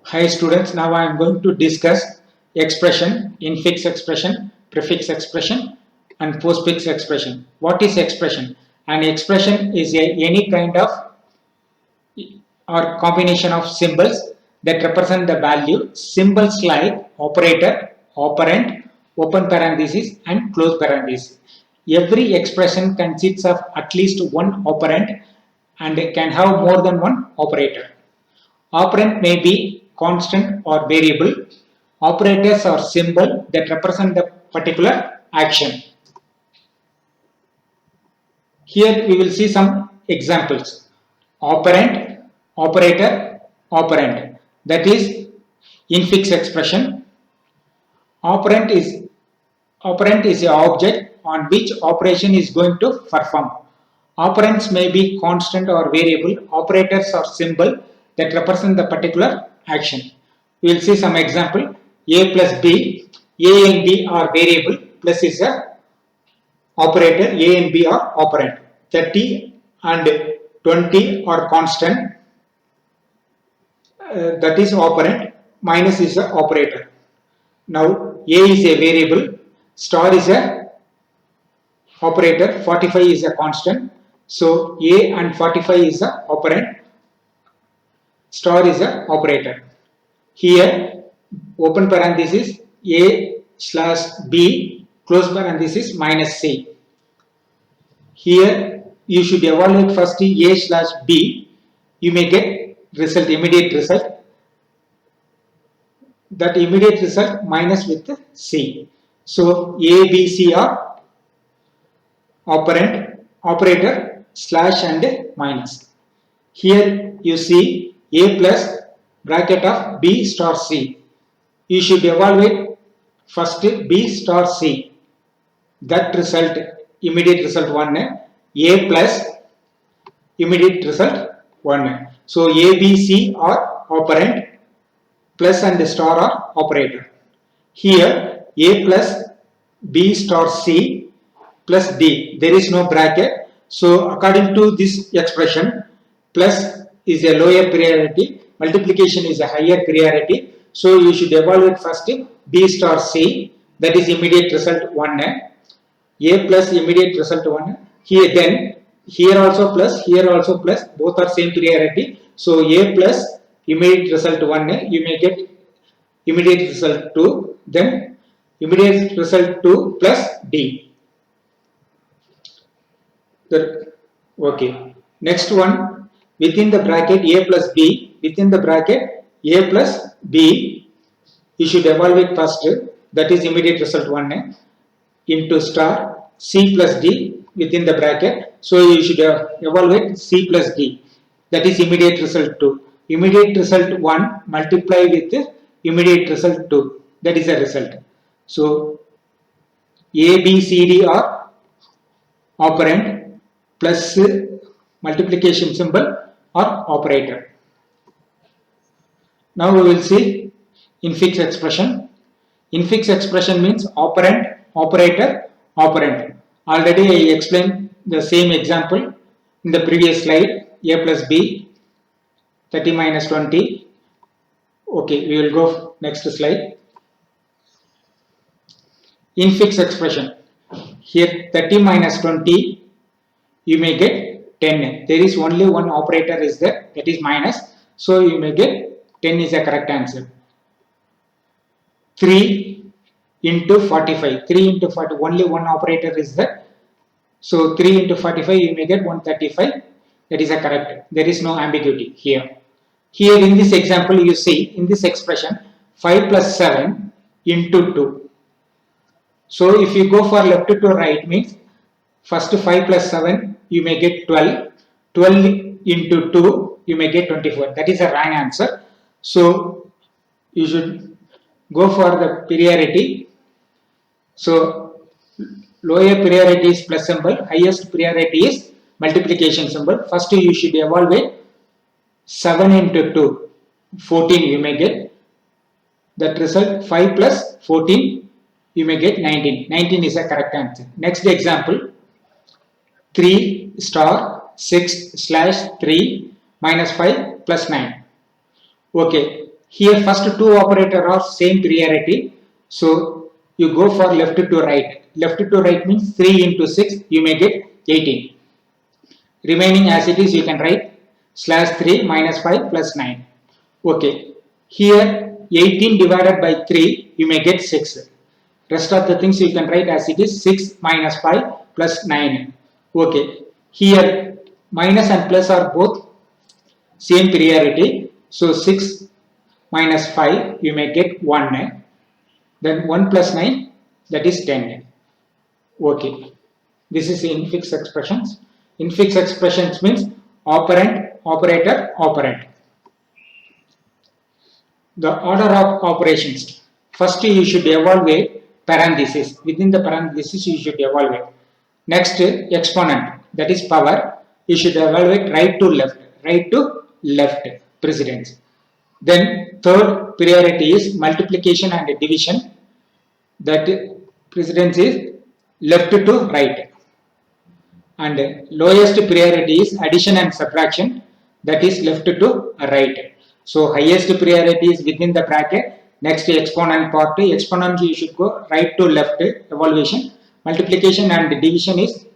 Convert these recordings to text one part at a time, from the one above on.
Hi students, now I am going to discuss expression, infix expression, prefix expression and postfix expression. What is expression? An expression is any kind of or combination of symbols that represent the value. Symbols like operator, operand, open parenthesis and close parenthesis. Every expression consists of at least one operand and can have more than one operator. Operand may be constant or variable. Operators are symbols that represent the particular action. Here we will see some examples. Operand, operator, operand. That is infix expression. Operand is an object on which operation is going to perform. Operands may be constant or variable. Operators are symbol that represent the particular action. We will see some example. A plus B. A and B are variable. Plus is a operator. A and B are operand. 30 and 20 are constant. That is operand. Minus is a operator. Now A is a variable. Star is a operator. 45 is a constant. So A and 45 is a operand. Star is a operator. Here open parenthesis A slash B close parenthesis minus C. Here you should evaluate first A slash B. You may get result, immediate result. That immediate result minus with C. So A, B, C are operand, operator, slash and minus. Here you see A plus bracket of B star C. You should evaluate first B star C. That result, immediate result 1, A plus immediate result 1. So A, B, C are operand, plus and star are operator. Here A plus B star C plus D. There is no bracket. So according to this expression, plus is a lower priority, multiplication is a higher priority. So you should evaluate first B star C, that is immediate result 1. A plus immediate result 1. Here then here also plus, here also plus, both are same priority. So A plus immediate result 1, you may get immediate result 2, then immediate result 2 plus D. Okay. Next one, within the bracket A plus B, within the bracket A plus B, you should evaluate first, that is immediate result 1, into star C plus D within the bracket. So you should evaluate C plus D, that is immediate result 2. Immediate result 1 multiply with immediate result 2, that is the result. So A, B, C, D are operand plus multiplication symbol or operator. Now we will see infix expression. Infix expression means operand, operator, operand. Already I explained the same example in the previous slide. A plus B, 30 minus 20. Okay, we will go next slide. Infix expression. Here 30 minus 20, you may get 10. There is only one operator is there, that is minus. So you may get 10 is a correct answer. 3 into 45. 3 into 40, only one operator is there. So 3 into 45, you may get 135. That is a correct. There is no ambiguity here. Here in this example, you see in this expression 5 plus 7 into 2. So if you go for left to right means first 5 plus 7 you may get 12. 12 into 2 you may get 24. That is a wrong answer. So you should go for the priority. So lower priority is plus symbol, highest priority is multiplication symbol. First you should evaluate 7 into 2, 14 you may get. That result 5 plus 14 you may get 19. 19 is a correct answer. Next example, 3 star 6 slash 3 minus 5 plus 9. Okay, Here first two operator are same priority, so you go for left to right. Left to right means 3 into 6, you may get 18. Remaining as it is, you can write slash 3 minus 5 plus 9. Okay, here 18 divided by 3, you may get 6. Rest of the things you can write as it is, 6 minus 5 plus 9. Okay, here minus and plus are both same priority, so 6 minus 5, you may get 1. Then 1 plus 9, that is 10. Okay, this is infix expressions. Infix expressions means operand, operator, operand. The order of operations. First you should evaluate parenthesis. Within the parenthesis you should evaluate. Next, exponent, that is power. You should evaluate right to left. Right to left precedence. Then third priority is multiplication and division. That precedence is left to right. And lowest priority is addition and subtraction. That is left to right. So highest priority is within the bracket. Next exponent part. Exponent you should go right to left evaluation. Multiplication and division is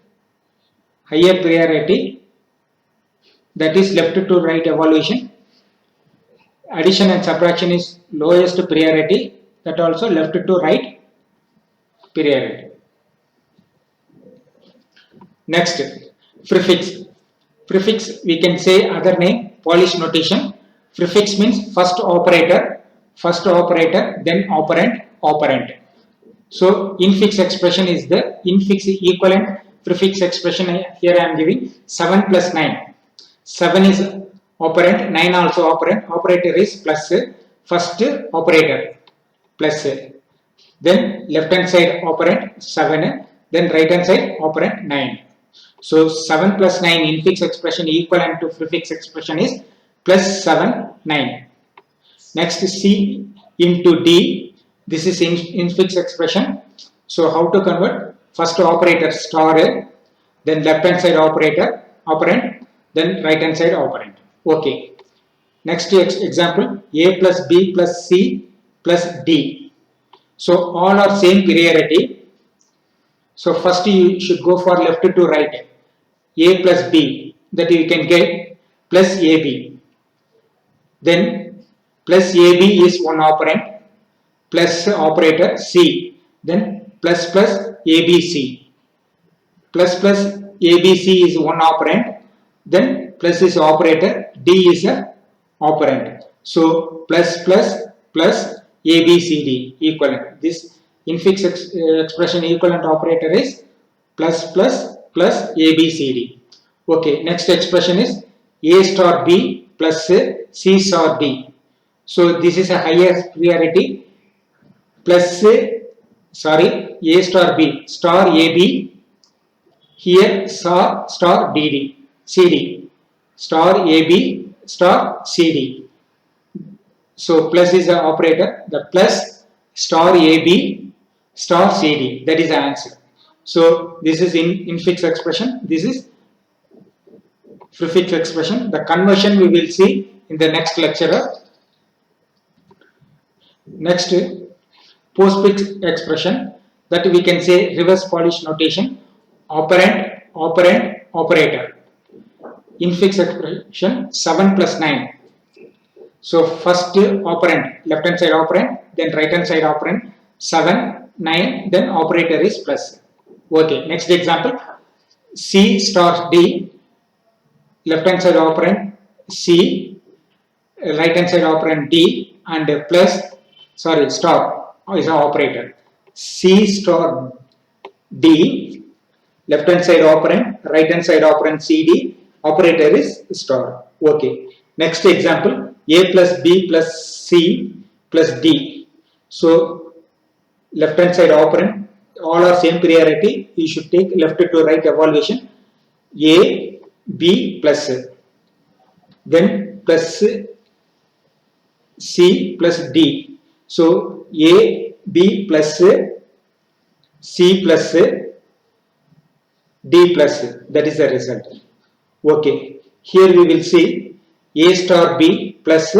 higher priority. That is left to right evaluation. Addition and subtraction is lowest priority. That also left to right priority. Next, prefix. Prefix, we can say other name, Polish notation. Prefix means first operator, then operand, operand. So infix expression is the infix equivalent prefix expression. Here I am giving 7 plus 9. 7 is operand, 9 also operand. Operator is plus first operator plus, then left hand side operand 7, then right hand side operand 9. So 7 plus 9 infix expression equivalent to prefix expression is plus 7, 9. Next C into D. This is infix expression. So how to convert? First operator star, then left hand side operator operand, then right hand side operand. Okay. Next example, A plus B plus C plus D. So all are same priority. So first you should go for left to right. A plus B, that you can get plus AB. Then plus AB is one operand, plus operator C, then plus plus ABC. Plus plus ABC is one operand, then plus is operator, D is a operand. So plus plus plus ABCD equivalent. This infix expression equivalent operator is plus plus plus ABCD. Okay, next expression is A star B plus C star D. So this is a higher priority. Plus A star B star AB. Here star DD CD star AB star CD. So plus is the operator. The plus star AB star CD. That is the answer. So this is infix expression. This is prefix expression. The conversion we will see in the next lecture. Next, postfix expression, that we can say reverse Polish notation. Operand, operand, operator. Infix expression 7 plus 9. So first operand, left hand side operand, then right hand side operand, 7, 9, then operator is plus. Okay, next example, C star D, left hand side operand C, right hand side operand D, and plus, star is an operator. C star D, left hand side operand, right hand side operand CD, operator is star. Okay, next example, A plus B plus C plus D. So left hand side operand, all are same priority. You should take left to right evaluation. A, B plus, then plus C plus D. So A, B plus C plus D plus, that is the result. Okay, here we will see A star B plus